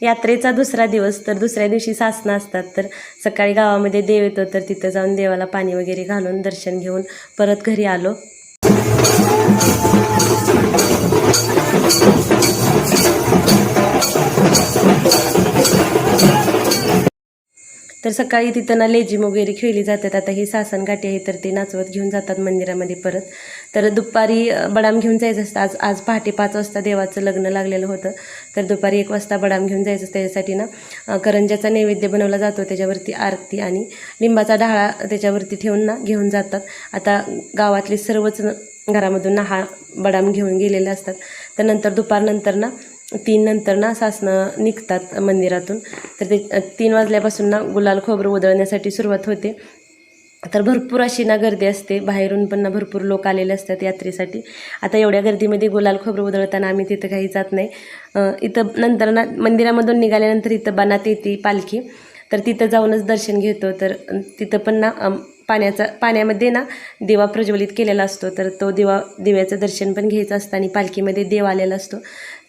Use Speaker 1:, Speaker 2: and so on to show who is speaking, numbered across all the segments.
Speaker 1: यात्रेचा दुसरा दिवस, तर दुसऱ्या दिवशी सासनं असतात. तर सकाळी गावामध्ये देव येतो, तर तिथं जाऊन देवाला पाणी वगैरे घालून दर्शन घेऊन परत घरी आलो. तर सकाळी तिथं ना लेझिम वगैरे खेळली जातात. आता ही सासनकाठी आहे, तर ते नाचवत घेऊन जातात मंदिरामध्ये परत. तर दुपारी बडाम घेऊन जायचं असतं. आज पहाटे 5 वाजता देवाचं लग्न लागलेलं होतं, तर दुपारी 1 वाजता बडाम घेऊन जायचं. त्याच्यासाठी ना करंजाचा नैवेद्य बनवला जातो, त्याच्यावरती आरती आणि लिंबाचा ढाळा त्याच्यावरती ठेवून ना घेऊन जातात. आता गावातले सर्वच घरामधून ना हा बडाम घेऊन गेलेले असतात. त्यानंतर दुपारनंतर ना 3 नंतर ना सासनं निघतात मंदिरातून. तर ते 3 वाजल्यापासून ना गुलाल खोबरं उधळण्यासाठी सुरुवात होते. तर भरपूर अशी ना गर्दी असते, बाहेरून पण ना भरपूर लोक आलेले असतात यात्रेसाठी. आता एवढ्या गर्दीमध्ये गुलाल खोबरं उधळताना आम्ही तिथं काही जात नाही. इथं नंतर ना मंदिरामधून निघाल्यानंतर इथं बनात येते पालखी, तर तिथं जाऊनच दर्शन घेतो. तर तिथं पण ना पाण्यामध्ये ना दिवा प्रज्वलित केलेला असतो, तर तो दिव्याचं दर्शन पण घ्यायचं असतं आणि पालखीमध्ये देव आलेला असतो.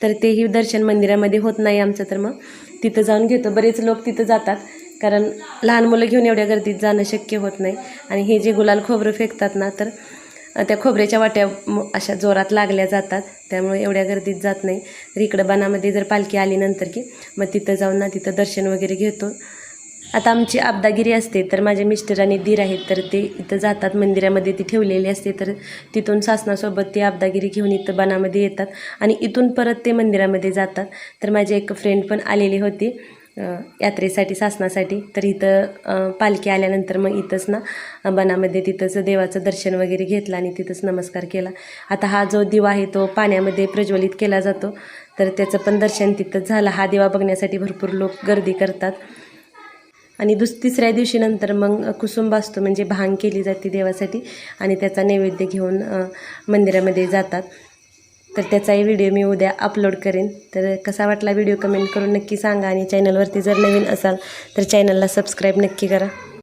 Speaker 1: तर तेही दर्शन मंदिरामध्ये होत नाही आमचं, तर मग तिथं जाऊन घेतो. बरेच लोक तिथं जातात, कारण लहान मुलं घेऊन एवढ्या गर्दीत जाणं शक्य होत नाही. आणि हे जे गुलाल खोबरं फेकतात ना, तर त्या खोबऱ्याच्या वाट्या अशा जोरात लागल्या जातात, त्यामुळे एवढ्या गर्दीत जात नाही. तर इकडं बनामध्ये जर पालखी आली नंतर की मग तिथं जाऊन ना तिथं दर्शन वगैरे घेतो. आता आमची आबदागिरी असते, तर माझे मिस्टर आणि दीर आहेत, तर ते इथं जातात मंदिरामध्ये, ती ठेवलेली असते. तर तिथून सासनासोबत ती आबदागिरी घेऊन इथं बनामध्ये येतात आणि इथून परत ते मंदिरामध्ये जातात. तर माझी एक फ्रेंड पण आलेली होती यात्रेसाठी, सासनासाठी. तर इथं पालखी आल्यानंतर मग इथंच ना बनामध्ये तिथंच देवाचं दर्शन वगैरे घेतलं आणि तिथंच नमस्कार केला. आता हा जो दिवा आहे तो पाण्यामध्ये प्रज्वलित केला जातो, तर त्याचं पण दर्शन तिथंच झालं. हा दिवा बघण्यासाठी भरपूर लोक गर्दी करतात. आणि तिसऱ्या दिवशी नंतर मग कुसुंब असतो, म्हणजे भांग केली जाते देवासाठी आणि त्याचा नैवेद्य घेऊन मंदिरामध्ये जातात. तर त्याचाही व्हिडिओ मी उद्या अपलोड करेन. तर कसा वाटला व्हिडिओ कमेंट करून नक्की सांगा आणि चॅनलवरती जर नवीन असाल तर चॅनलला सबस्क्राईब नक्की करा.